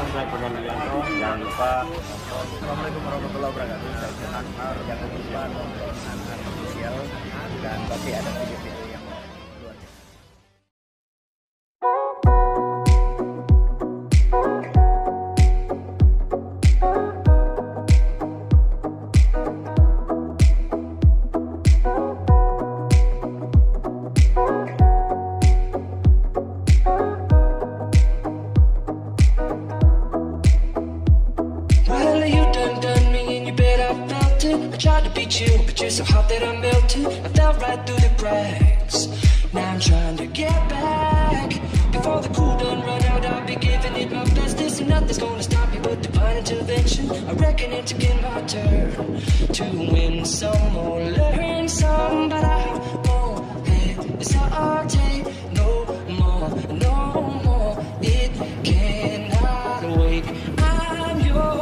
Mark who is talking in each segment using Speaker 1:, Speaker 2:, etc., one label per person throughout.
Speaker 1: saya Kurnian Yulianto. Jangan lupa.
Speaker 2: Assalamualaikum warahmatullahi wabarakatuh. Saya Chen Akmal. Jangan lupa nonton Anhan Official dan pasti ada video-video yang luar biasa.
Speaker 3: Tried to beat you, but you're so hot that I melted. I fell right through the cracks. Now I'm trying to get back. Before the cool done run out, I'll be giving it my bestest, and nothing's gonna stop me but divine intervention. I reckon it's again my turn to win some or learn some, but I won't hesitate no more, no more. It cannot wait. I'm yours.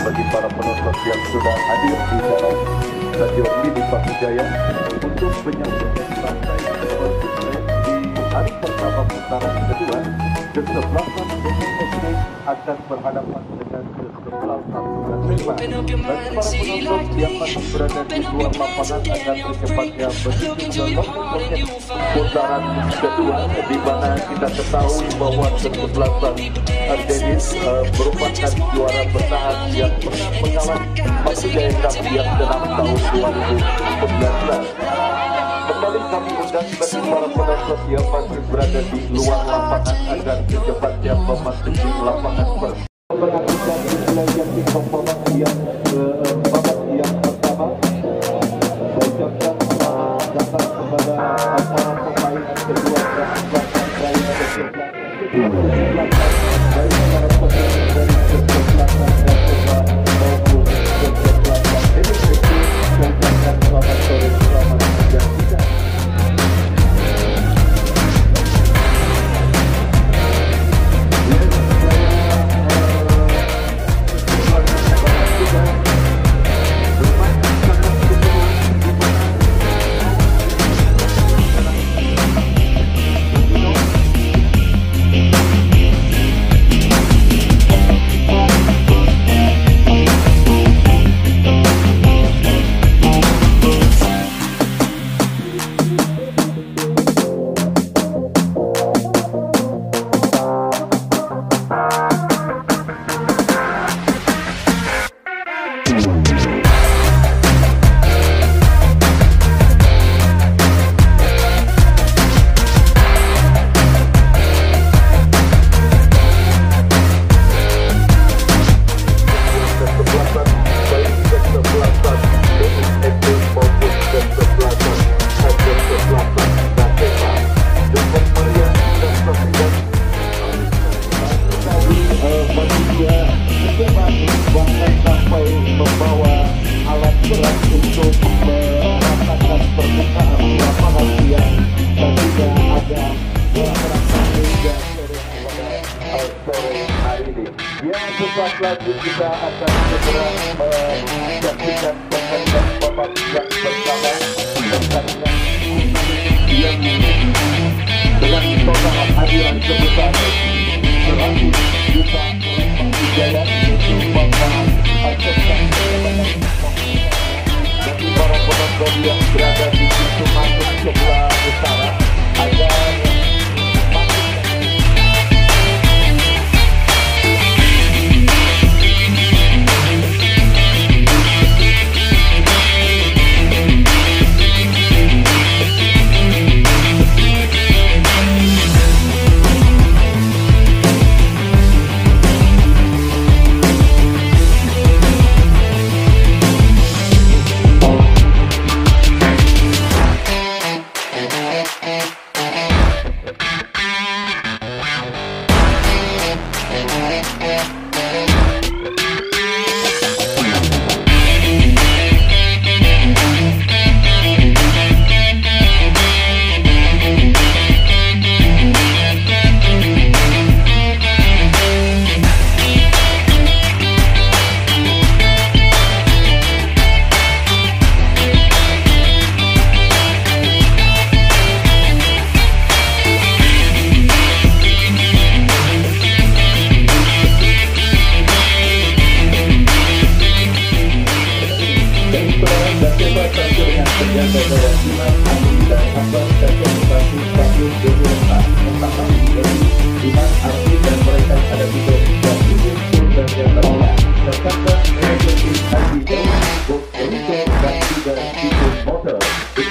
Speaker 4: Bagi para penonton yang sudah hadir di dalam Stadion Mini Pakujaya untuk menyaksikan partai di hari pertama putaran kedua, kesebelasan DKSD akan berhadapan dengan kesebelasan Persema. Bagi para penonton yang masih berada di luar lapangan agar secepatnya menuju ke putaran kedua, di mana kita ketahui bahwa kesebelasan Ardenis merupakan juara bertahan yang pernah mengalami Pakujaya Cup yang ke-6 tahun 2019. Kembali kami undang bagi para penonton yang masih berada di luar lapangan agar secepatnya memasuki lapangan menantikan wilayah kick-off babak yang pertama. Saya ucapkan selamat datang kepada para pemain kedua dan belakang dari kesebelasan baik para pemain dari kesebelasan Persema maupun kesebelasan DKSD. Saya ucapkan selamat sore, selamat menyaksikan. Sesaat lagi kita akan segera menyaksikan pertandingan babak yang pertama pertandingan yang dengan total hadiah sebesar 100 juta Pakujaya itu Bapak Aceh bagi para penonton yang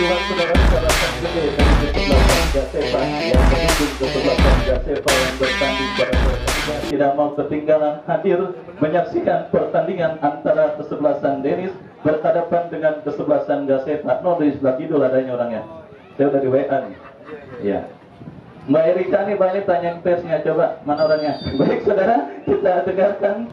Speaker 4: itulah saudara syaratan gede dari kesebelasan Gasepa yang mendukung kesebelasan Gasepa yang bertanding pada pertandingan tidak mau ketinggalan hadir menyaksikan pertandingan antara kesebelasan Denis berhadapan dengan kesebelasan Gasepa. No, dari sebelah kidul adanya orangnya. Saya udah di WA nih. Ya. Mbak Erika nih banyak tanyain persnya, coba mana orangnya. Baik saudara, kita dengarkan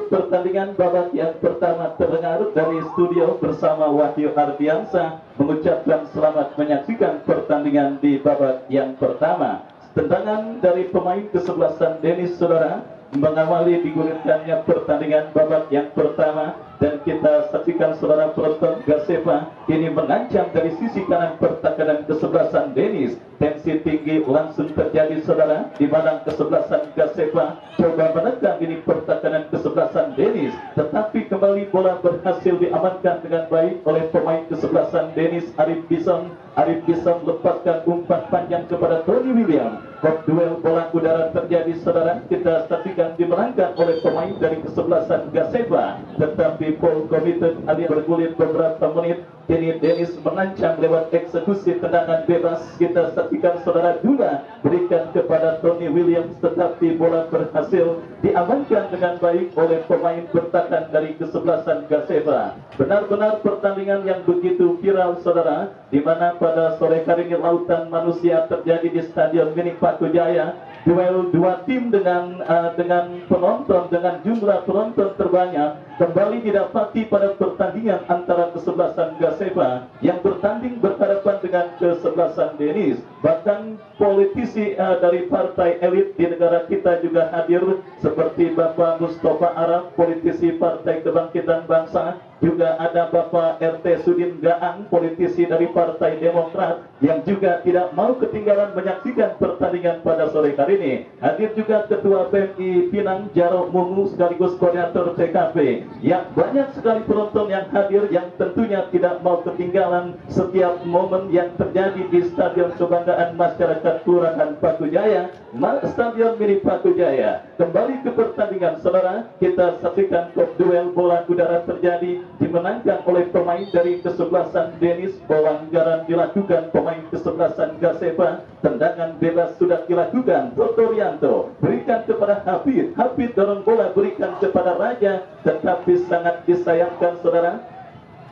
Speaker 4: pertandingan babak yang pertama terdengar dari studio bersama Wahyu Ardiansa mengucapkan selamat menyaksikan pertandingan di babak yang pertama. Tendangan dari pemain kesebelasan Denis saudara mengawali digulirkannya pertandingan babak yang pertama, dan kita saksikan saudara penonton Gasepa ini mengancam dari sisi kanan pertahanan kesebelasan Denis. Tensi tinggi langsung terjadi saudara di mana kesebelasan Gasepa coba menekan ini pertahanan kesebelasan Denis, tetapi kembali bola berhasil diamankan dengan baik oleh pemain kesebelasan Denis Arif Bison. Arif Bison lepaskan umpan panjang kepada Tony William. Duel bola udara terjadi saudara, kita saksikan dimenangkan oleh pemain dari kesebelasan Gasepa, tetapi Paul committed alias bergulir beberapa menit. Kini Denis mengancam lewat eksekusi tendangan bebas. Kita saksikan saudara Dula berikan kepada Tony Williams, tetapi bola berhasil diamankan dengan baik oleh pemain bertahan dari kesebelasan Gasepa. Benar-benar pertandingan yang begitu viral saudara, di mana pada sore hari ini lautan manusia terjadi di Stadion Mini Pakujaya. Duel dua tim dengan penonton dengan jumlah penonton terbanyak kembali didapati pada pertandingan antara kesebelasan Gasepa yang bertanding berhadapan dengan kesebelasan Denis. Bahkan politisi dari partai elit di negara kita juga hadir, seperti Bapak Mustafa Arab, politisi Partai Kebangkitan Bangsa. Juga ada Bapak RT Sudin Gaang, politisi dari Partai Demokrat, yang juga tidak mau ketinggalan menyaksikan pertandingan pada sore hari ini. Hadir juga Ketua PMI Pinang Jaro Mungu sekaligus koordinator TKP. Yang banyak sekali penonton yang hadir, yang tentunya tidak mau ketinggalan setiap momen yang terjadi di Stadion Kebanggaan Masyarakat Kelurahan Pakujaya, Stadion Mini Pakujaya. Kembali ke pertandingan saudara, kita saksikan duel bola udara terjadi, dimenangkan oleh pemain dari kesebelasan Denis. Pelanggaran dilakukan pemain kesebelasan Gasepa. Tendangan bebas sudah dilakukan. Toto Rianto berikan kepada Hafid. Hafid dorong bola berikan kepada Raja, tetapi sangat disayangkan saudara,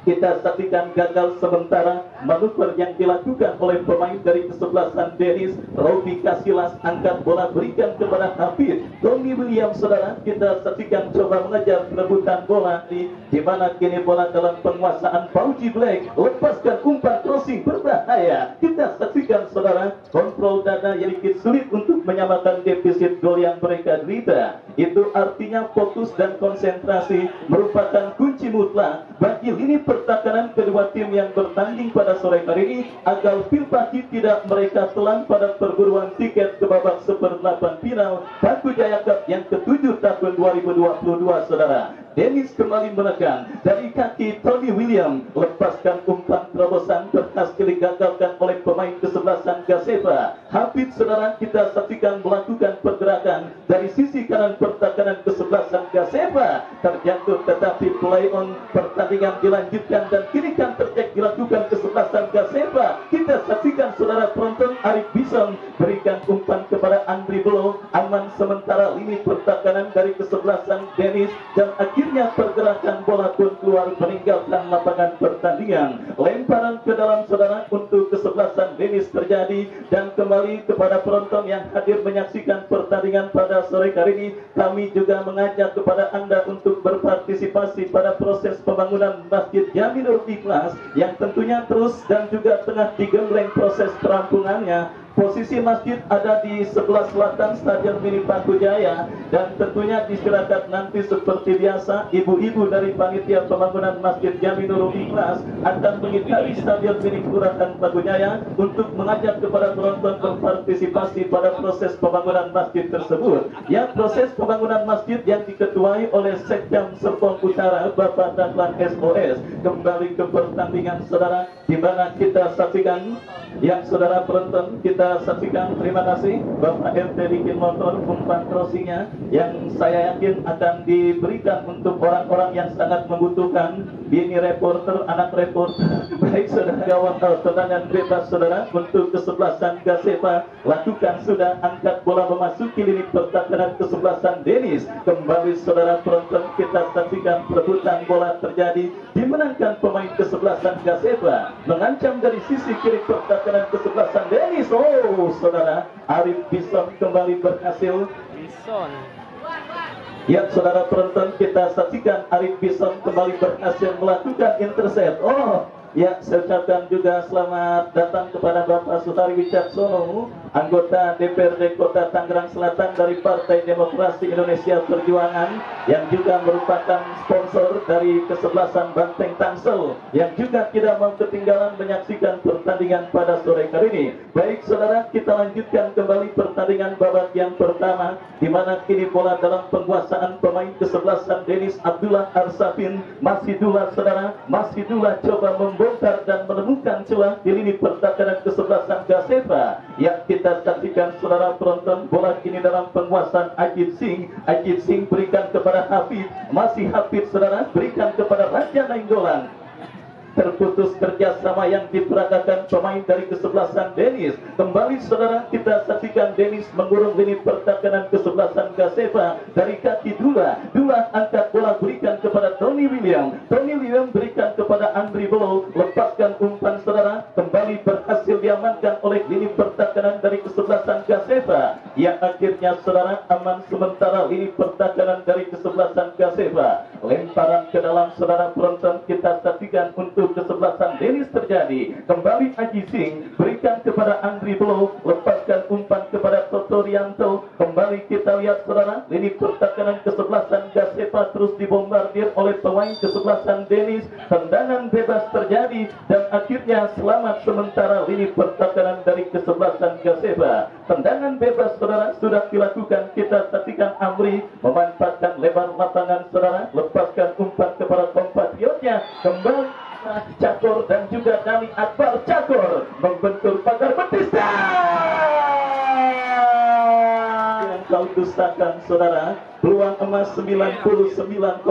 Speaker 4: kita saksikan gagal sementara manuver yang dilakukan oleh pemain dari kesebelasan Denis. Robi Kasilas angkat bola berikan kepada Hafid. Tony Williams saudara, kita saksikan coba mengejar perebutan bola di mana kini bola dalam penguasaan Fauji Black. Lepaskan umpan crossing berbahaya. Kita saksikan saudara, kontrol dada yang sedikit sulit untuk menyamakan defisit gol yang mereka derita. Itu artinya fokus dan konsentrasi merupakan kunci mutlak bagi lini pertahanan kedua tim yang bertanding pada sore hari ini, agar Phil Pahit tidak mereka telan pada perburuan tiket ke babak seper-8 final Pakujaya Cup yang ke-7 tahun 2022 saudara. Denis kembali menekan dari kaki Tony William, lepaskan umpan terobosan berhasil digagalkan oleh pemain kesebelasan Gasepa. Hafid saudara, kita saksikan melakukan pergerakan dari sisi kanan pertahanan kesebelasan Gasepa, terjatuh tetapi play on pertandingan dilanjutkan dan kini counter attack dilakukan kesebelasan Gasepa. Kita saksikan saudara penonton, Arif Bison berikan umpan kepada Andri Belo, aman sementara lini pertahanan dari kesebelasan Denis, dan akhirnya pergerakan bola pun keluar meninggalkan lapangan pertandingan. Lemparan ke dalam saudara untuk kesebelasan Denis terjadi, dan kembali kepada penonton yang hadir menyaksikan pertandingan pada sore hari ini, kami juga mengajak kepada Anda untuk berpartisipasi pada proses pembangunan Masjid Jaminur Ikhlas yang tentunya terus dan juga tengah digembleng proses perampungannya. Posisi masjid ada di sebelah selatan Stadion Mini Pakujaya, dan tentunya diserahkan nanti seperti biasa ibu-ibu dari panitia pembangunan Masjid Jaminur Ikhlas akan mengitari Stadion Mini Kelurahan Pakujaya untuk mengajak kepada penonton berpartisipasi pada proses pembangunan masjid tersebut. Ya, proses pembangunan masjid yang diketuai oleh Sekjam Serpong Utara Bapak Dahlan SOS. Kembali ke pertandingan saudara, di mana kita saksikan yang saudara penonton, kita
Speaker 5: kita saksikan. Terima kasih Bapak RT Dikin Motor umpan crossingnya yang saya yakin akan diberikan untuk orang-orang yang sangat membutuhkan. Bini reporter, anak reporter. Baik saudara, gawang tendangan bebas saudara untuk kesebelasan Gasepa. Lakukan sudah, angkat bola memasuki lini pertahanan kesebelasan Dennis. Kembali saudara penonton, kita saksikan perebutan bola terjadi, dimenangkan pemain kesebelasan Gasepa, mengancam dari sisi kiri pertahanan kesebelasan Dennis. Oh saudara, Arif Bison kembali berhasil. Ya saudara penonton, kita saksikan Arif Bison kembali berhasil melakukan intercept. Oh ya, saya ucapkan juga selamat datang kepada Bapak Sutari Wicaksono, anggota DPRD Kota Tangerang Selatan dari Partai Demokrasi Indonesia Perjuangan, yang juga merupakan sponsor dari kesebelasan Banteng Tangsel, yang juga tidak mau ketinggalan menyaksikan pertandingan pada sore hari ini. Baik saudara, kita lanjutkan kembali pertandingan babak yang pertama, di mana kini bola dalam penguasaan pemain kesebelasan Dennis Abdullah Arsafin. Masjidullah saudara, Masjidullah coba membongkar dan menemukan celah di lini pertahanan kesebelasan Gasepa. Yang kita saksikan saudara penonton, bola kini dalam penguasaan Ajit Singh. Ajit Singh berikan kepada Hafid, masih Hafid saudara, berikan kepada Raja Nainggolan. Terputus kerjasama yang diperagakan pemain dari kesebelasan Dennis. Kembali saudara, kita saksikan Dennis mengurung lini pertahanan kesebelasan Gasepa dari kaki Dula. Dula angkat bola berikan kepada Tony William. Tony William berikan kepada Andri Belo, lepaskan umpan saudara, kembali berhasil diamankan oleh lini pertahanan dari kesebelasan Gasepa. Yang akhirnya saudara, aman sementara lini pertahanan dari kesebelasan Gasepa. Lemparan ke dalam saudara penonton, kita saksikan untuk kesebelasan Dennis terjadi. Kembali Aji Singh berikan kepada Andri Belo, lepaskan umpan kepada Toto Rianto. Kembali kita lihat saudara, lini pertahanan kesebelasan Gasepa terus dibombardir oleh pemain kesebelasan Dennis. Tendangan bebas terjadi dan akhirnya selamat sementara lini pertahanan dari kesebelasan Gasepa. Tendangan bebas saudara sudah dilakukan. Kita saksikan Amri memanfaatkan lebar lapangan saudara, lepaskan umpan kepada kompatriotnya. Kembali Cakor dan juga Dani Akbar. Cakor membentur pagar betis yang kau dustakan saudara. Peluang emas 99,9%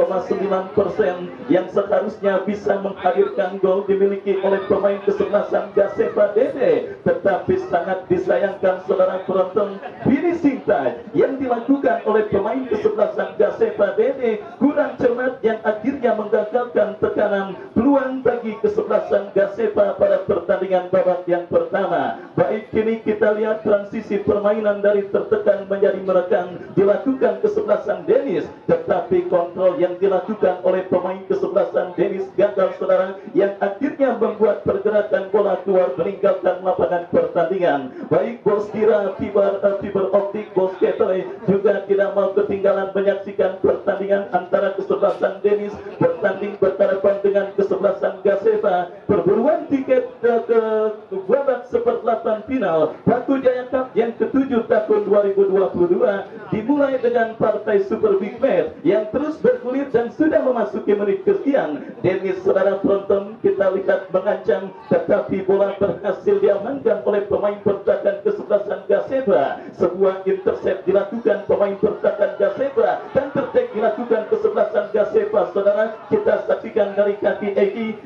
Speaker 5: yang seharusnya bisa menghadirkan gol dimiliki oleh pemain kesebelasan Gasepa Dede, tetapi sangat disayangkan saudara penonton, finishing touch yang dilakukan oleh pemain kesebelasan Gasepa Dede kurang cermat yang akhirnya menggagalkan tekanan peluang bagi kesebelasan Gasepa pada pertandingan babak yang pertama. Baik, kini kita lihat transisi permainan dari tertekan menjadi menekan dilakukan kesebelasan Dennis, tetapi kontrol yang dilakukan oleh pemain kesebelasan Dennis gagal saudara, yang akhirnya membuat pergerakan bola keluar meninggalkan lapangan pertandingan. Baik bos kira fiber optik, bos Ketoy juga tidak mau ketinggalan menyaksikan pertandingan antara kesebelasan Dennis bertanding berhadapan dengan kesebelasan Gasepa. Perburuan tiket ke babak seperempat final Batu Jaya Cup yang ke-7 tahun 2022 dimulai dengan partai Super Big Match yang terus bergulir dan sudah memasuki menit kesekian. Dennis saudara penonton, kita lihat mengancam, tetapi bola berhasil diamankan oleh pemain pertahanan kesebelasan Gasepa. Sebuah intercept dilakukan pemain pertahanan Gasepa dan tertek dilakukan kesebelasan Gasepa saudara. Kita saksikan dari kaki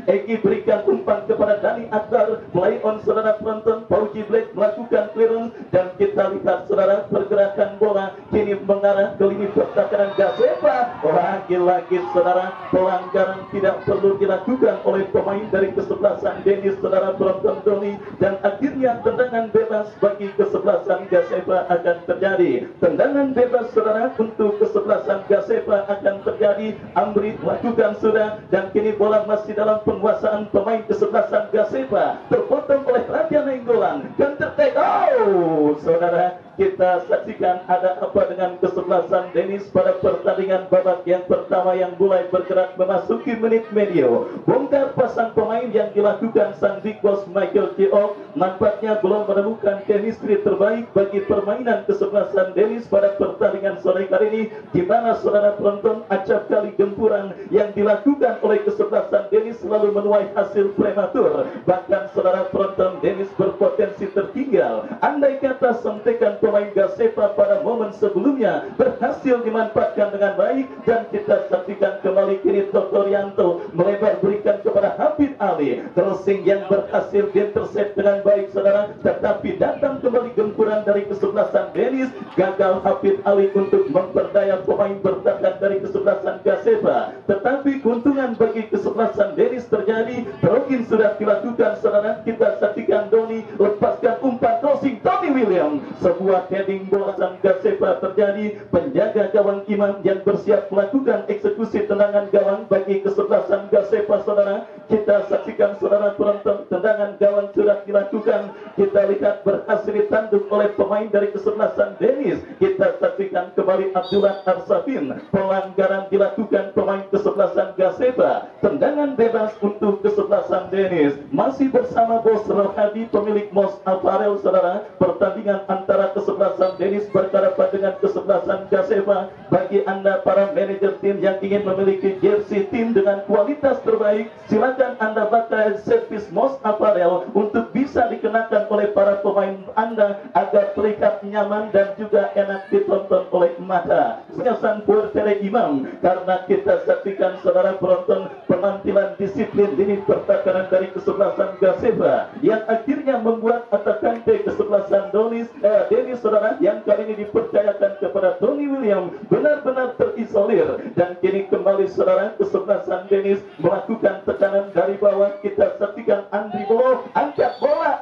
Speaker 5: Egi berikan umpan kepada Dani Akbar, play on saudara penonton, Pauji Black melakukan clearance dan kita lihat saudara pergerakan bola kini mengarah ke lini pertahanan Gasepa. Lagi-lagi saudara, pelanggaran tidak perlu dilakukan oleh pemain dari kesebelasan Dennis saudara penonton Doni, dan akhirnya tendangan bebas bagi kesebelasan Gasepa akan terjadi. Tendangan bebas saudara untuk kesebelasan Gasepa akan terjadi. Amri lakukan sudah dan kini bola masih dalam penguasaan pemain kesebelasan Gasepa, terpotong oleh Raja Nainggolan dan tertek. Oh saudara, kita saksikan ada apa dengan kesebelasan Dennis pada pertandingan babak yang pertama yang mulai bergerak memasuki menit medio. Bongkar pasang pemain yang dilakukan sang big boss Michael Kiok nampaknya belum menemukan chemistry terbaik bagi permainan kesebelasan Dennis pada pertandingan sore kali ini, di mana saudara penonton, acap kali gempuran yang dilakukan oleh kesebelasan Dennis selalu menuai hasil prematur. Bahkan saudara penonton, Dennis berpotensi tertinggal. Andai kata sontekan pemain Gasepa pada momen sebelumnya berhasil dimanfaatkan dengan baik, dan kita saksikan kembali kini Totorianto melebar berikan kepada Hafid Ali, crossing yang berhasil diintercept dengan baik saudara, tetapi datang kembali gempuran dari kesebelasan Dennis. Gagal Hafid Ali untuk memperdaya pemain bertahan dari kesebelasan Gasepa, tetapi keuntungan bagi kesebelasan Dennis terjadi. Rogin sudah dilakukan saudara, kita saksikan Doni lepaskan umpan crossing Tony William, sebuah heading bola sang Gasepa terjadi. Penjaga gawang Imam yang bersiap melakukan eksekusi tendangan gawang bagi kesebelasan Gasepa saudara. Kita saksikan saudara penonton, tendangan gawang sudah dilakukan. Kita lihat berhasil ditanduk oleh pemain dari kesebelasan Dennis. Kita saksikan kembali Abdullah Arsafin, pelanggaran dilakukan pemain kesebelasan Gasepa. Tendangan bebas untuk kesebelasan Dennis. Masih bersama Bos Rohadi pemilik Mos Apparel saudara. Pertandingan antara kesebelasan Dennis berhadapan dengan kesebelasan Gasepa. Bagi anda para manajer tim yang ingin memiliki jersey tim dengan kualitas terbaik, silakan anda pakai servis Mos Apparel untuk bisa dikenakan oleh para pemain anda agar terlihat nyaman dan juga enak ditonton oleh mata. Penyasan Puertere Imam, karena kita saksikan saudara penonton penampilan disiplin ini pertahanan dari kesebelasan Gasepa yang akhirnya membuat atakante kesebelasan Dennis saudara, yang kali ini dipercayakan kepada Tony William benar-benar terisolir, dan kini kembali saudara kesebelasan Dennis melakukan tekanan dari bawah. Kita saksikan Andri Bolo angkat bola,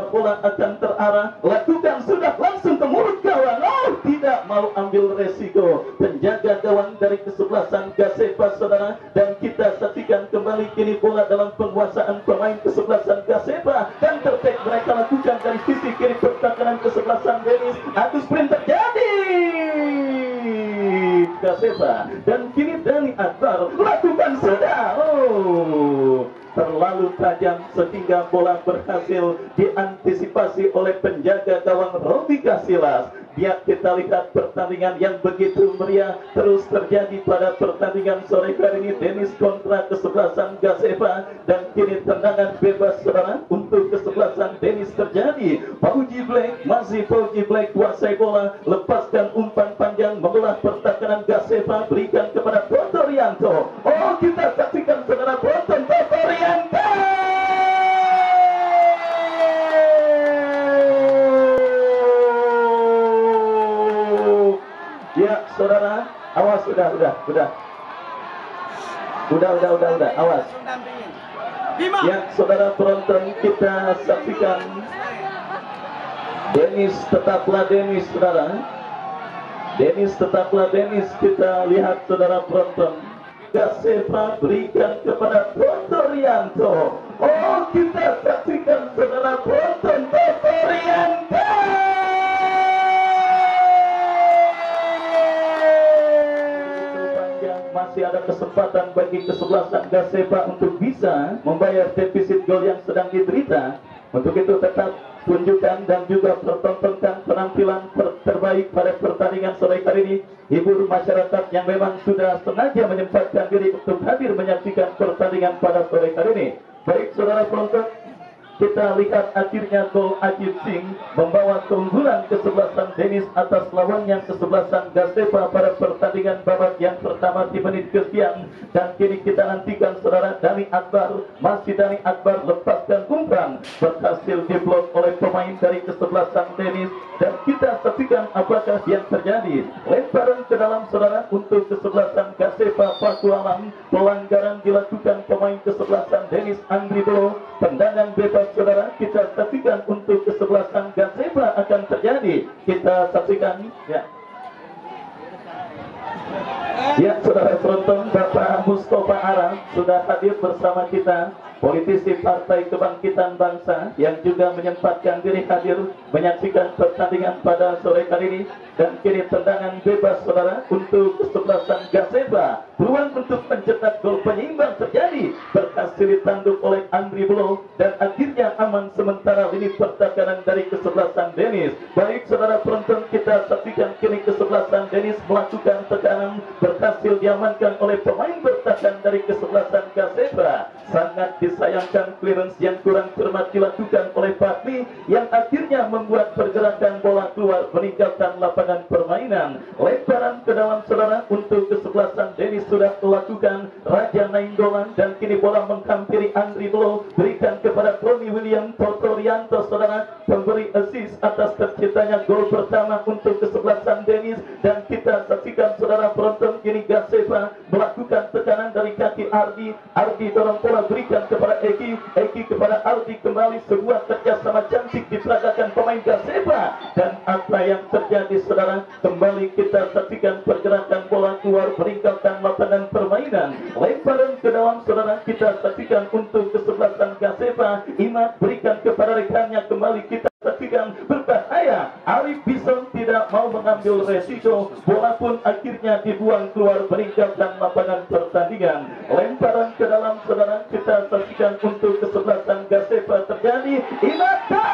Speaker 5: bola akan terarah, lakukan sudah langsung ke mulut gawang. Tidak mau ambil resiko penjaga gawang dari kesebelasan Gasepa saudara, dan kita saksikan kembali kini bola dalam penguasaan pemain kesebelasan Gasepa, dan tertek mereka lakukan dari sisi kiri pertahanan kesebelasan Dennis. Adu sprint terjadi Gasepa, dan kini Dani Akbar lakukan sudah terlalu tajam sehingga bola berhasil diantisipasi oleh penjaga gawang Robi Kasilas. Biar kita lihat pertandingan yang begitu meriah terus terjadi pada pertandingan sore hari ini. Dennis kontra kesebelasan Gasepa, dan kini tendangan bebas saudara untuk kesebelasan Dennis terjadi. Fauji Black, masih Fauji Black kuasai bola, lepaskan umpan panjang membelah pertahanan Gasepa, berikan kepada Totorianto. Kita saksikan saudara penonton, Totorianto ya saudara, awas, udah, awas. Ya saudara penonton, kita saksikan Dennis tetaplah Dennis saudara. Dennis tetaplah Dennis. Kita lihat saudara penonton, Gasepa berikan kepada Totorianto. Kita saksikan saudara penonton, Totorianto. Masih ada kesempatan bagi kesebelasan Gasepa untuk bisa membayar defisit gol yang sedang diderita. Untuk itu tetap tunjukkan dan juga pertontonkan penampilan terbaik pada pertandingan sore hari ini. Hibur masyarakat yang memang sudah sengaja menyempatkan diri untuk hadir menyaksikan pertandingan pada sore hari ini. Baik saudara penonton, kita lihat akhirnya gol Ajib Singh membawa keunggulan kesebelasan Dennis atas lawannya kesebelasan Gasepa pada pertandingan babak yang pertama di menit kesekian. Dan kini kita nantikan saudara Dani Akbar, masih Dani Akbar lepaskan umpan, berhasil diblok oleh pemain dari kesebelasan Dennis, dan kita saksikan apakah yang terjadi. Lemparan ke dalam saudara untuk kesebelasan Gasepa Pakualam, pelanggaran dilakukan pemain kesebelasan Dennis Andri Bolo, tendangan bebas saudara. Kita saksikan untuk kesebelasan Gasepa akan terjadi. Kita saksikan ya saudara penonton, Bapak Mustafa Arab sudah hadir bersama kita, politisi Partai Kebangkitan Bangsa yang juga menyempatkan diri hadir menyaksikan pertandingan pada sore hari ini. Dan kini tendangan bebas saudara untuk kesebelasan Gasepa, peluang untuk mencetak gol penyeimbang terjadi, berhasil ditanduk oleh Andri Bolo, dan akhirnya aman sementara lini pertahanan dari kesebelasan Dennis. Baik saudara penonton, kita saksikan kini kesebelasan Dennis melakukan tekanan, berhasil diamankan oleh pemain bertahan dari kesebelasan Gasepa. Sangat disayangkan clearance yang kurang cermat dilakukan oleh Fatmi yang akhirnya membuat pergerakan bola keluar meninggalkan lapangan permainan. Lemparan ke dalam saudara untuk kesebelasan Dennis sudah melakukan Raja Nainggolan dan kini bola menghampiri Andri Belo, berikan kepada Tony William Totorianto saudara, pemberi assist atas terciptanya gol pertama untuk kesebelasan Dennis. Dan kita saksikan saudara penonton kini Gaseva melakukan tekanan dari kaki Ardi dorong bola berikan kepada Eki kepada Ardi, kembali sebuah kerjasama cantik diperagakan pemain Gaseva. Dan apa yang terjadi saudara, kembali kita saksikan pergerakan bola keluar meninggalkan lapangan permainan. Lemparan ke dalam saudara, kita saksikan untuk kesebelasan Gaseva, Imad berikan kepada rekannya, kembali kita saksikan berbahaya. Arif Bison tidak mau mengambil resiko, bola pun akhirnya dibuang keluar meninggalkan lapangan pertandingan. Lemparan ke dalam saudara, kita saksikan untuk kesebelasan Gaseva terjadi. Imata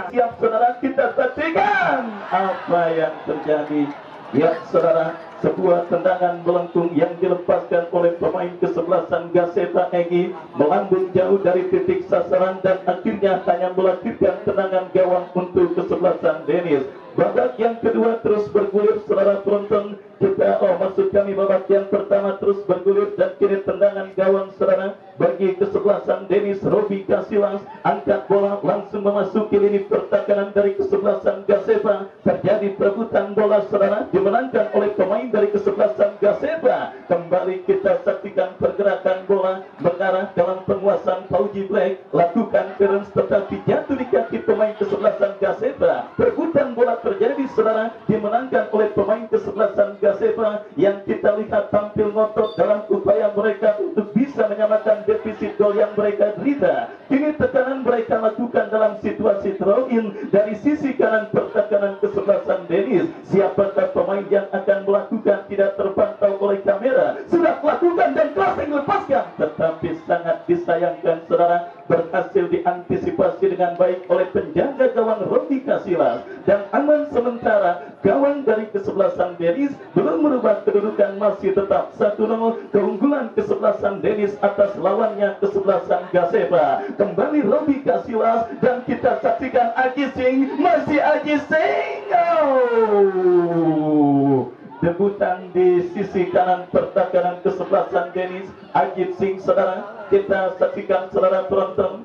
Speaker 5: siap saudara, kita saksikan apa yang terjadi. Ya saudara, sebuah tendangan melengkung yang dilepaskan oleh pemain kesebelasan Gaseva Egi melambung jauh dari titik sasaran dan akhirnya hanya melahirkan tendangan gawang untuk kesebelasan Dennis. Babak yang kedua terus bergulir saudara penonton. Maksud kami babak yang pertama terus bergulir dan kini tendangan gawang saudara bagi kesebelasan Dennis. Robi Kasilas angkat bola langsung memasuki lini pertahanan dari kesebelasan Gaseva. Terjadi perebutan bola saudara, dimenangkan oleh pemain dari kesebelasan Gaseva. Kembali kita saksikan pergerakan bola mengarah dalam penguasaan Fauji Black, lakukan clearance tetapi jatuh di kaki pemain kesebelasan Gaseva. Perebutan bola terjadi saudara, dimenangkan oleh pemain kesebelasan Gaseva yang kita lihat tampil ngotot dalam upaya mereka untuk bisa menyamakan defisit gol yang mereka derita. Kini tekanan mereka lakukan dalam situasi throw in dari sisi kanan pertahanan kesebelasan Dennis. Siapakah pemain yang akan melakukan tidak terpantau oleh kamera, sudah melakukan dan crossing lepaskan, tetapi sangat disayangkan saudara, berhasil diantisipasi dengan baik oleh penjaga gawang Robi Kasilas dan aman sementara. Gawang dari kesebelasan Dennis belum merubah kedudukan, masih tetap 1-0 keunggulan kesebelasan Dennis atas lawannya kesebelasan Gaseva. Kembali Robi Kasilas dan kita saksikan Aji Singh, masih Aji Singh. Debutan di sisi kanan pertahanan kesebelasan Dennis, Ajib Singh saudara. Kita saksikan saudara penonton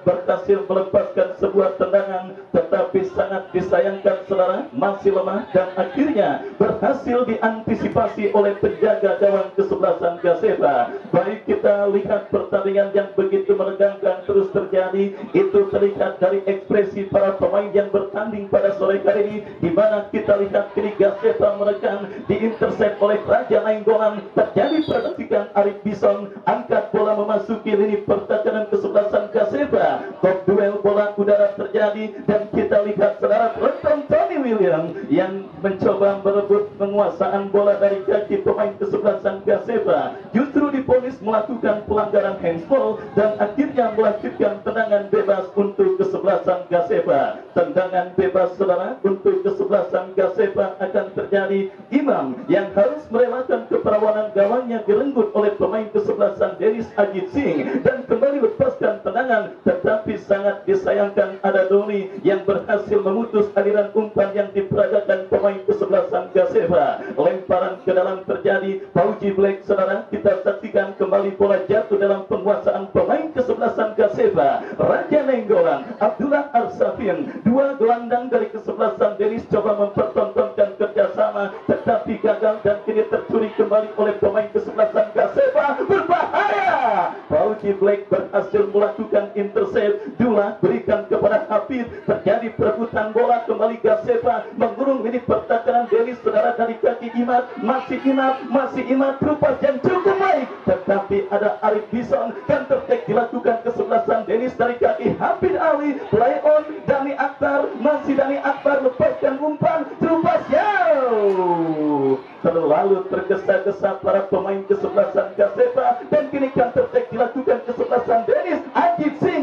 Speaker 5: berhasil melepaskan sebuah tendangan tetapi sangat disayangkan saudara, masih lemah dan akhirnya berhasil diantisipasi oleh penjaga gawang kesebelasan Gaseva. Baik kita lihat pertandingan yang begitu menegangkan terus terjadi, itu terlihat dari ekspresi para pemain yang bertanding pada sore hari ini, di mana kita lihat kini Gaseva menekan, diintercept oleh Raja Nainggolan. Terjadi perhatikan Arif Bison angkat bola memasuki lini pertahanan kesebelasan Gaseva. Top duel bola udara terjadi dan kita lihat saudara penonton Tony William yang mencoba merebut penguasaan bola dari kaki pemain kesebelasan Gaseva, justru diponis melakukan pelanggaran handsball dan akhirnya melahirkan tendangan bebas untuk kesebelasan Gaseva. Tendangan bebas saudara untuk kesebelasan Gaseva akan terjadi. Imam yang harus merelakan keperawanan gawangnya direnggut oleh pemain kesebelasan Dennis Ajit Singh dan kembali lepaskan tendangan, tetapi sangat disayangkan ada Doni yang berhasil memutus aliran umpan yang diperagakan pemain kesebelasan Gaseva. Lemparan ke dalam terjadi, Fauji Black saudara, kita saksikan kembali bola jatuh dalam penguasaan pemain kesebelasan Gaseva. Raja Nainggolan, Abdullah Arsafin, dua gelandang dari kesebelasan Dennis coba mempertontonkan kerjasama tetapi gagal dan kini tercuri kembali oleh pemain kesebelasan Gaseva. Berbahaya, Fauji Black berhasil melakukan intercept. Dula berikan kepada Hafid, terjadi perebutan bola, kembali Gaseva mengurung ini pertahanan Dennis saudara dari kaki Imad, masih Imad rupas yang cukup baik, tetapi ada Arif Bison, counter attack dilakukan kesebelasan Dennis dari kaki Hafid Ali, play on Dani Akbar, masih Dani Akbar lepaskan umpan, rupas jauh, terlalu tergesa-gesa para pemain kesebelasan Gaseva dan kini counter attack dilakukan kesebelasan Dennis Ajit Singh.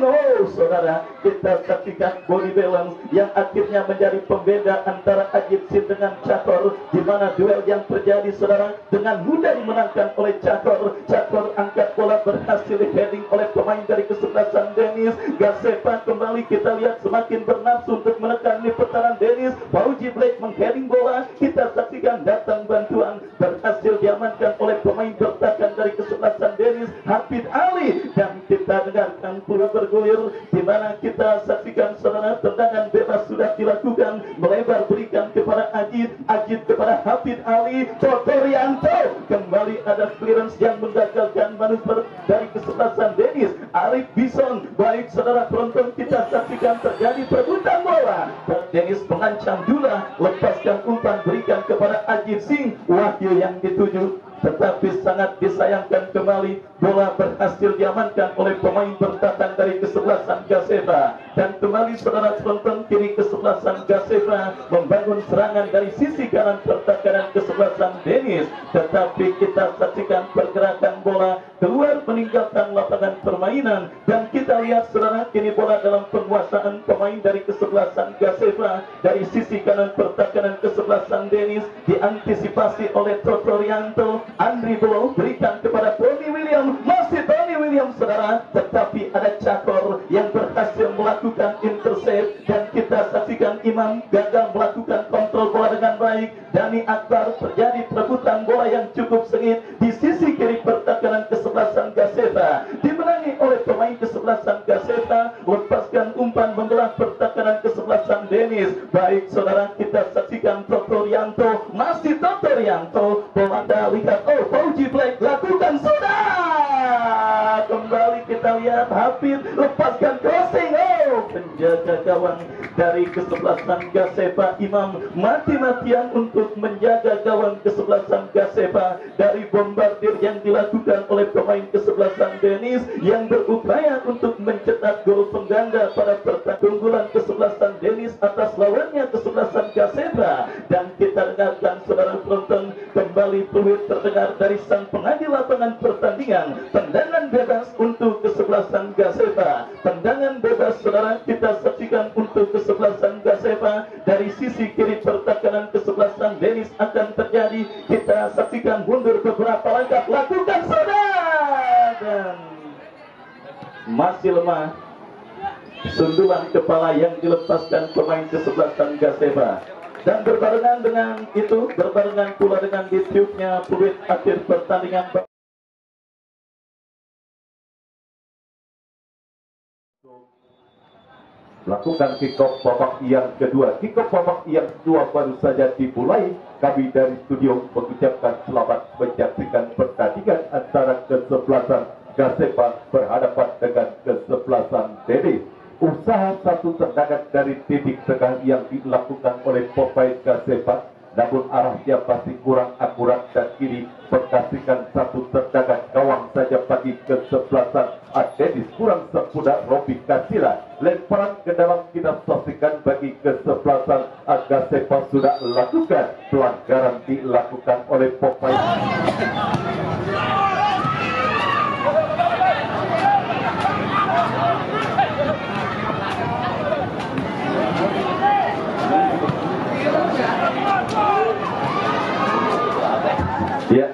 Speaker 5: Saudara saudara, kita saksikan body balance yang akhirnya menjadi pembeda antara Ajit Sin dengan Cakor, di mana duel yang terjadi saudara dengan mudah dimenangkan oleh Cakor. Cakor angkat bola berhasil heading oleh pemain dari kesebelasan Dennis. Gasepa kembali kita lihat semakin bernafsu untuk menekan di pertahanan Dennis. Fauji Blake mengheading bola, kita saksikan datang bantuan, berhasil diamankan oleh pemain bertahan dari kesebelasan Dennis, Hafid Ali, dan kita dengarkan pula bergulir di mana kita saksikan saudara tendangan bebas sudah dilakukan, melebar berikan kepada Ajit, Ajit kepada Hafid Ali, Totorianto kembali ada clearance yang menggagalkan manuver dari kesebelasan Dennis. Arif Bison, baik saudara penonton, kita saksikan terjadi perebutan bola. Dennis mengancam Dula, lepaskan umpan berikan kepada Ajit Singh, Wahyu yang dituju, tetapi sangat disayangkan kembali bola berhasil diamankan oleh pemain bertahan dari kesebelasan Gasepa, dan kembali saudara penonton kiri kesebelasan Gasepa membangun serangan dari sisi kanan pertahanan kesebelasan Dennis, tetapi kita saksikan pergerakan bola keluar meninggalkan lapangan permainan, dan kita lihat saudara kini bola dalam penguasaan pemain dari kesebelasan Gasepa dari sisi kanan pertahanan kesebelasan Dennis, diantisipasi oleh Totorianto. Andri Bolo berikan kepada Tony William, masih Tony William saudara, tetapi ada Cakor yang berhasil melakukan intercept, dan kita saksikan Imam gagal melakukan kontrol bola dengan baik. Dani Akbar, terjadi perebutan bola yang cukup sengit di sisi kiri pertahanan kesebelasan Gasepa, dimenangi oleh pemain kesebelasan Gasepa, lepaskan umpan membelah pertahanan kesebelasan Dennis. Baik saudara, kita saksikan Totorianto, masih Totorianto, bola lihat, oh Fauji Blake lakukan sudah, kembali kita lihat Hafid lepaskan crossing, oh penjaga gawang dari kesebelasan Gasepa Imam mati-matian untuk menjaga gawang kesebelasan Gasepa dari bombardir yang dilakukan oleh pemain kesebelasan Dennis yang berupaya untuk mencetak gol pengganda pada pertandingan kesebelasan Dennis atas lawannya kesebelasan Gasepa. Dan kita dengarkan saudara penonton, kembali peluit terdengar dari sang pengadil lapangan pertandingan, tendangan bebas untuk kesebelasan Gasepa. Tendangan bebas saudara kita saksikan untuk kesebelasan Gasepa dari sisi kiri pertahanan kesebelasan Dennis akan terjadi. Kita saksikan mundur beberapa langkah, lakukan saudara, dan masih lemah sundulan kepala yang dilepaskan pemain kesebelasan Gasepa. Dan berbarengan dengan itu, berbarengan pula dengan ditiupnya peluit akhir pertandingan.
Speaker 4: Lakukan kick-off babak yang kedua. Kick-off babak yang kedua baru saja dimulai. Kami dari studio mengucapkan selamat menyaksikan pertandingan antara kesebelasan Gasepa berhadapan dengan kesebelasan Dennis. Usaha satu tendangan dari titik tengah yang dilakukan oleh pemain Gasepa, namun arahnya masih kurang akurat, dan kini menghasilkan satu tendangan gawang saja bagi kesebelasan Dennis. Kurang sempurna Robi Kasila, lemparan ke dalam kita saksikan bagi kesebelasan Gasepa sudah lakukan pelanggaran dilakukan oleh pemain. Ya,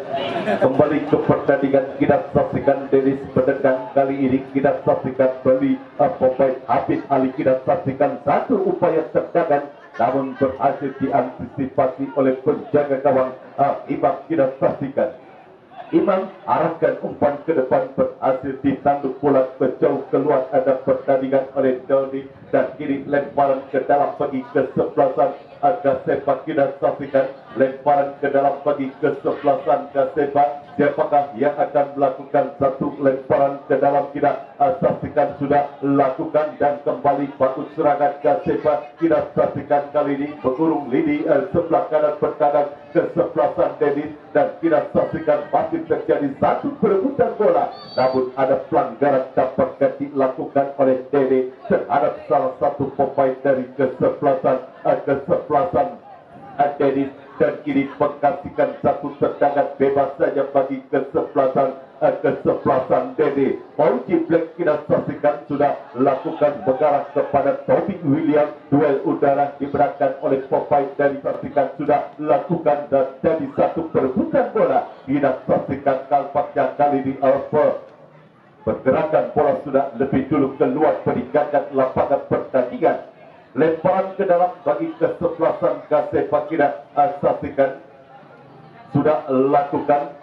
Speaker 4: kembali ke pertandingan, kita saksikan Dennis menendang. Kali ini kita saksikan beli pemain Hafid Ali, kita saksikan satu upaya tendangan namun berhasil diantisipasi oleh penjaga gawang Imam. Kita saksikan Imam arahkan umpan ke depan, berhasil ditanduk bola jauh keluar. Ada pertandingan oleh Dodi, dan kini lemparan ke dalam bagi kesebelasan Gasepa. Kita saksikan lemparan ke dalam bagi kesebelasan Gasepa. Siapakah yang akan melakukan satu lemparan ke dalam? Kita saksikan sudah lakukan, dan kembali bagus serangan Gasepa. Kita saksikan kali ini mengurung lini sebelah kanan pertahanan kesebelasan Dennis, dan kita saksikan masih terjadi satu perebutan bola, namun ada pelanggaran dapat dilakukan oleh Dede terhadap salah satu pemain dari kesebelasan Dennis, dan kini mengkasihkan satu tendangan bebas saja bagi kesebelasan kesebelasan Dedi. Fauji Black kita saksikan sudah lakukan bergerak kepada Toby William. Duel udara diberangkan oleh Popeye dari saksikan sudah lakukan dan jadi satu perebutan bola. Kita saksikan kalpaknya kali ini Alpha. Pergerakan bola sudah lebih dulu keluar peningkatan lapangan pertandingan. Lemparan ke dalam bagi kesebelasan Gasepa kita saksikan sudah lakukan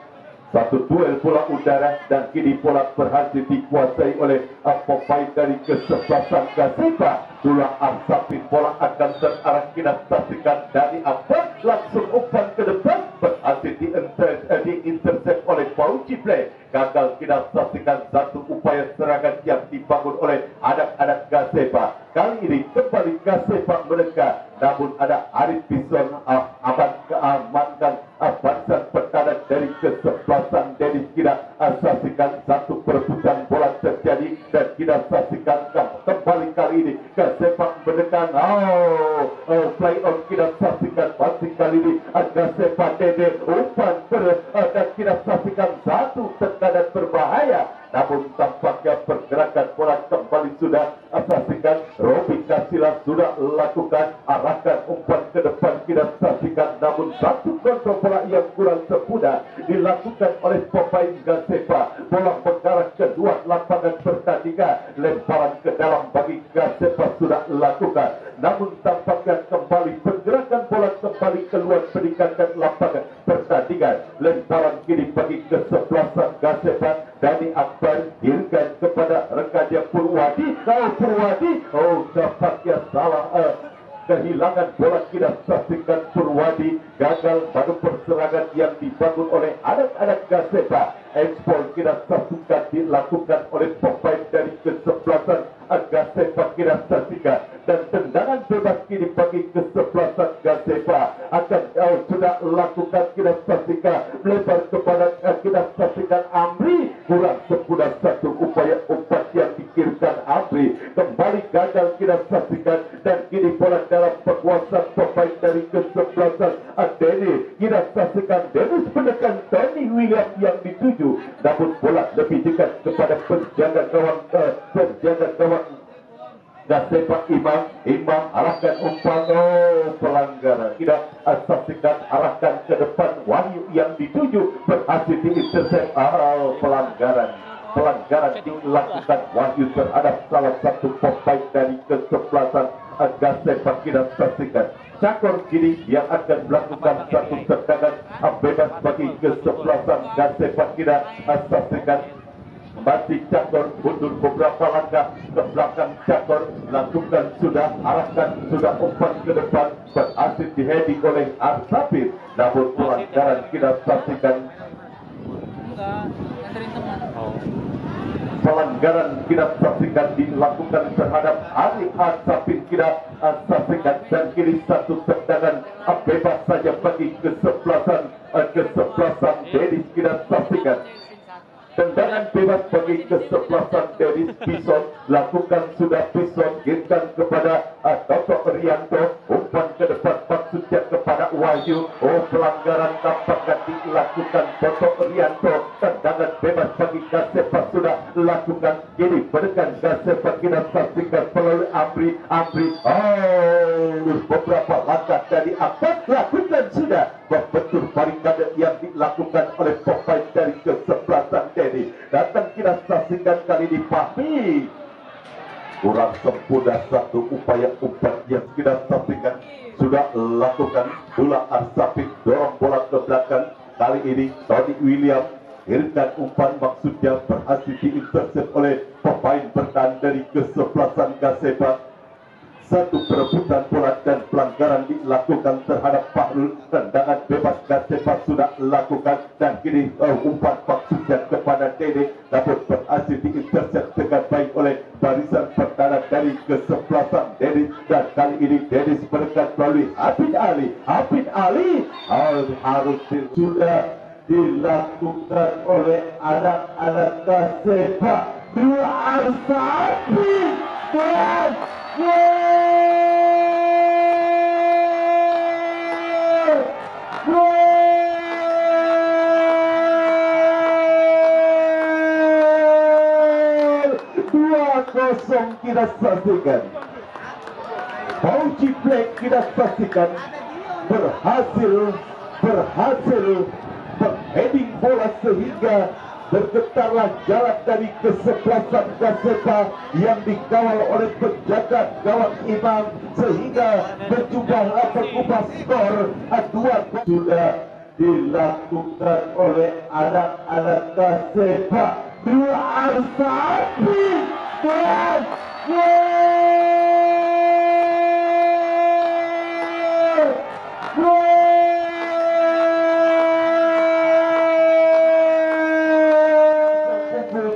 Speaker 4: satu duel bola udara dan kini bola berhasil dikuasai oleh Popeye dari kesebelasan Gasepa. Dula Arsapin bola akan terarah kita saksikan dari apa langsung umpan ke depan berhasil diintercept oleh Fauji Black. Gagal kita saksikan satu upaya serangan yang dibangun oleh anak-anak Gasepa. Kali ini kembali Gasepa mereka, namun ada Arif Bison keamankan barisan pertahanan dari kesebelasan Dennis. Kita saksikan satu perebutan bola terjadi dan kita saksikan kembali kali ini Gasepa menekan play on. Kita saksikan masih kali ini Gasepa Dede umpan dan kita saksikan satu tekanan berbahaya, namun tampaknya pergerakan bola kembali sudah saksikan Robi Kasila sudah lakukan arahkan umpan ke depan. Kita saksikan namun satu kontrol bola yang kurang sempurna dilakukan oleh Popeye Gasepa. Bola mengarah kedua lapangan pertandingan, lemparan ke dalam bagi Gasepa sudah lakukan, namun tampaknya kembali pergerakan bola kembali keluar peningkatan lapangan pertandingan. Lemparan kini bagi kesebelasan Gasepa. Dani Akbar dikirimkan kepada rekannya Purwadi. Tampaknya salah kehilangan bola. Kita saksikan Purwadi gagal pada perserangan yang dibangun oleh anak-anak Gasepa. Ekspor kita saksikan dilakukan oleh Popeye dari kesebelasan Gasepa. Kita saksikan dan tendangan bebas kini bagi kesebelasan Gasepa akan sudah lakukan. Kita saksikan melebar kepada kita saksikan Amri, kurang sempurna satu upaya umpan yang dikirimkan Amri kembali gagal. Kita saksikan dan kini bola dalam penguasaan Popeye dari kesebelasan Denny. Kita saksikan Dennis menekan Tony William yang dituju, namun bola lebih dekat kepada penjaga gawang Gasepa Imam arahkan umpan pelanggaran. Kita saksikan arahkan ke depan Wahyu yang dituju berhasil diintercept. Pelanggaran dilakukan Wahyu terhadap salah satu Popeye dari kesebelasan Gasepa. Kita saksikan Cakor kini yang akan melakukan satu tendangan bebas bagi kesebelasan Gasepa. Kita saksikan masih Cakor mundur beberapa langkah ke belakang. Cakor lakukan sudah arahkan sudah umpan ke depan berhasil diheading oleh Arsapin, namun pelanggaran. Kita saksikan pelanggaran kita saksikan dilakukan terhadap Ali Arsapin. Kita saksikan dan kini satu tendangan bebas saja bagi kesebelasan Dennis. Kita saksikan tendangan bebas bagi kesebelasan Dennis. Bison lakukan sudah Bison giringkan kepada Toto Rianto, umpan ke depan maksudnya kepada Wahyu. Pelanggaran tampaknya dilakukan Toto Rianto. Tendangan bebas bagi Gasepa sudah lakukan, kini menekan Gasepa. Kita saksikan melalui Amri beberapa langkah dari atas lakukan sudah membentur barikade yang dilakukan oleh Popeye dari kesebelasan Denny. Datang kita saksikan kali ini Fahmi kurang sempurna satu upaya umpan yang kita saksikan sudah lakukan. Dula Arsapin dorong bola ke belakang. Kali ini Tony William kirimkan umpan maksudnya berhasil diintercept oleh pemain bertahan dari kesebelasan Gasepa. Satu perebutan bola dan pelanggaran dilakukan terhadap Fahrul. Tendangan bebas Gasepa sudah lakukan dan kini umpan maksudnya kepada Dede, namun berhasil diintercept dengan baik oleh barisan pertahanan dari kesebelasan Dennis. Dan kali ini Dennis menekan melalui Hafid Ali harus sudah dilakukan oleh anak-anak Gasepa. Dua Arsapin dan kita saksikan. Fauji Black kita saksikan berhasil mengheading bola sehingga bergetarlah jarak dari kesebelasan Gasepa yang dikawal oleh penjaga gawang Imam sehingga berubah skor 2 sudah dilakukan oleh anak-anak Gasepa 2-1.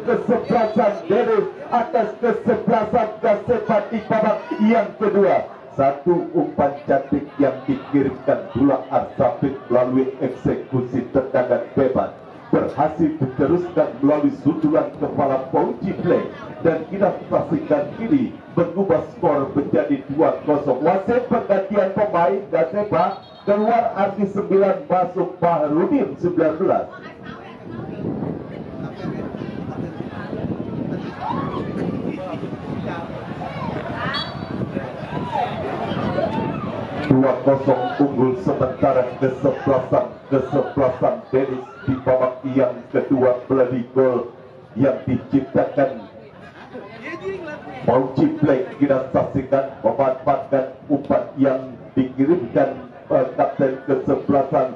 Speaker 4: Kesebelasan Dede atas kesebelasan Gasepa di babak yang kedua. Satu umpan cantik yang dikirimkan Dula Arsapit melalui eksekusi tendangan bebas berhasil diteruskan melalui sundulan kepala Fauji Black dan kita saksikan kini mengubah skor menjadi 2-0. Wasit pergantian pemain Gasepa, keluar Ardi 9 masuk Bahrudin 19. Unggul sementara kesebelasan Dennis di babak yang kedua melalui gol yang diciptakan Fauji Black. Kita saksikan memanfaatkan umpan yang dikirimkan kapten kesebelasan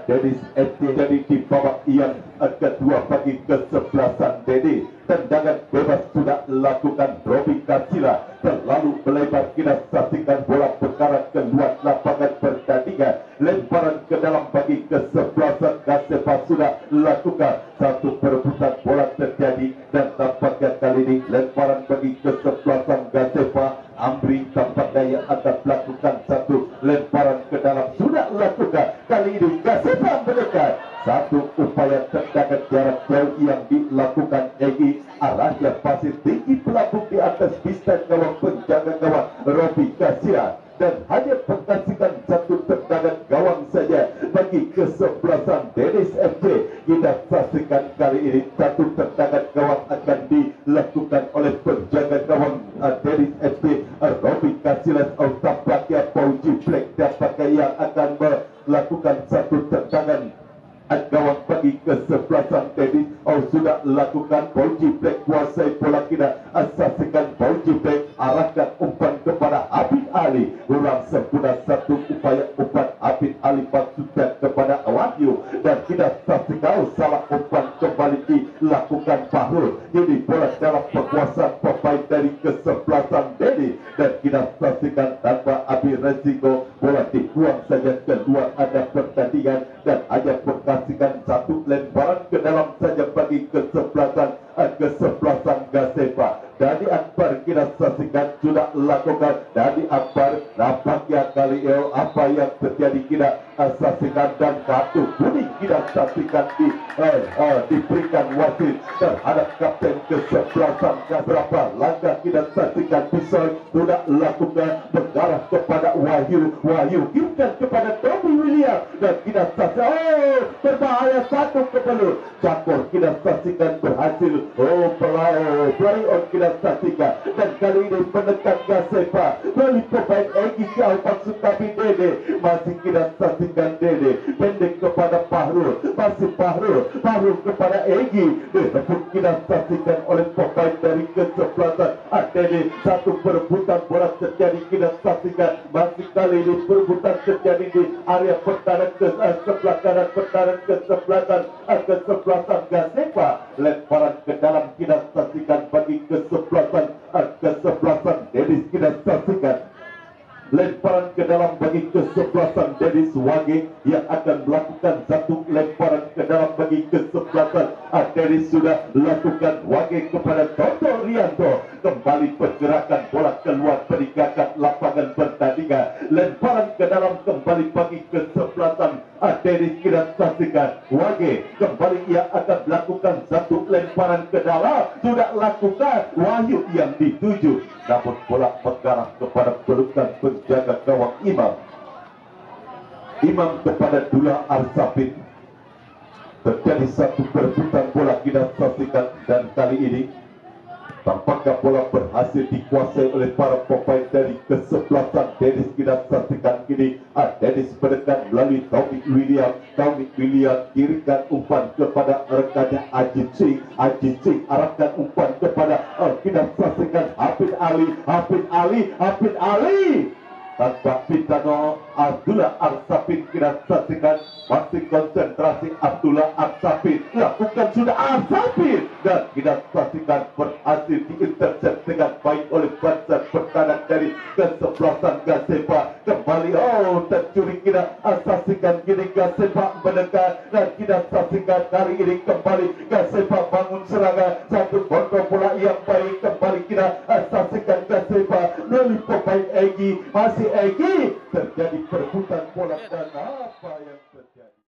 Speaker 4: Dennis FT. Jadi di babak yang kedua bagi kesebelasan Dede, tendangan bebas sudah lakukan Robi Kasila terlalu melebar. Kita saksikan bola berkarat keluar lapangan pertandingan, lemparan ke dalam bagi kesebelasan Gasepa sudah lakukan. Satu perebutan bola terjadi dan tampaknya kali ini lemparan bagi kesebelasan Gasepa. Amri tampaknya yang akan melakukan satu lemparan ke dalam sudah lakukan. Kali ini Gasepa mendekat. Satu upaya tendangan jarak jauh yang dilakukan Egi, arahnya pasir tinggi pelapuk di atas bistan gawang penjaga gawang Robi Kasira dan hanya menghasilkan satu tendangan gawang saja bagi kesebelasan Dennis FC. Kita saksikan kali ini satu tendangan gawang akan dilakukan oleh penjaga gawang Dennis FC Robi Kasira. Tampaknya Fauji Black tampaknya yang akan melakukan satu tendangan gawang bagi kesebelasan Dennis. Sudah lakukan Fauji Black kuasai bola. Kita saksikan Fauji Black arahkan umpan kepada Abid Ali, kurang sempurna satu upaya umpan Abid Ali maksudnya kepada Wahyu dan kita saksikan salah umpan kembali dilakukan Fahrul. Jadi bola dalam penguasaan pemain dari kesebelasan Dennis dan kita saksikan tanpa ambil resiko bola dibuang saja keluar ada pertandingan dan hanya menghasilkan satu lemparan ke dalam saja bagi kesebelasan Gasepa. Dari Akbar kita saksikan sudah lakukan. Dari Akbar nampaknya kali ini apa yang terjadi kita saksikan dan kartu kuning kita saksikan diberikan wasit terhadap kapten kesebelasan. Berapa langkah kita saksikan Pisau sudah lakukan mengarah kepada Wahyu kirimkan kepada Tommy William dan kita saksikan berbahaya satu kepala Cakor kita saksikan berhasil play on kita saksikan dan kali ini menekan Gasepa melalui pemain Egi Kau maksud tapi Dede masih kita saksikan Dede pendek kepada Fahrul, masih Fahrul kepada Egi direbut kita saksikan oleh pemain dari kesebelasan Dede. Satu perebutan bola terjadi kita saksikan masih kali ini perebutan terjadi di area pertahanan sebelah kanan pertahanan kesebelasan Gasepa. Lemparan ke dalam kita saksikan bagi kesebelasan Dennis. Kita saksikan lemparan ke dalam bagi kesebelasan Dennis Wage yang akan melakukan satu lemparan ke dalam bagi kesebelasan Dennis sudah lakukan Wage kepada Toto Rianto. Kembali pergerakan bola keluar peningkatan lapangan pertandingan. Lemparan ke dalam kembali bagi kesebelasan Dennis. Kita saksikan Wage kembali ia akan melakukan satu lemparan ke dalam sudah lakukan Wahyu yang dituju namun bola mengarah kepada pelukan penjaga gawang Imam kepada Dula Arsapit. Terjadi satu perebutan bola kita saksikan dan kali ini Tampaknya bola berhasil dikuasai oleh para pemain dari kesebelasan Dennis. Kita saksikan kini Dennis mendekat melalui Tommy William. Tommy William kirikan umpan kepada rekannya Ajit Singh. Ajit Singh arahkan umpan kepada kita saksikan Hafid Ali. Hafid Ali. Hafid Ali tanpa Pitano. Abdullah Arsafin kita saksikan, masih konsentrasi Abdullah Arsafin, lakukan sudah Arsafin, dan kita saksikan berhasil diintercept dengan baik oleh barisan pertahanan dari kesebelasan Gasepa. Kembali tercuri, kita saksikan kini Gasepa mendekat, dan kita saksikan kali ini kembali Gasepa bangun serangan, satu kontrol bola yang baik. Kembali kita saksikan Gasepa melalui pemain Egy, masih Egy, terjadi perebutan bola dan apa yang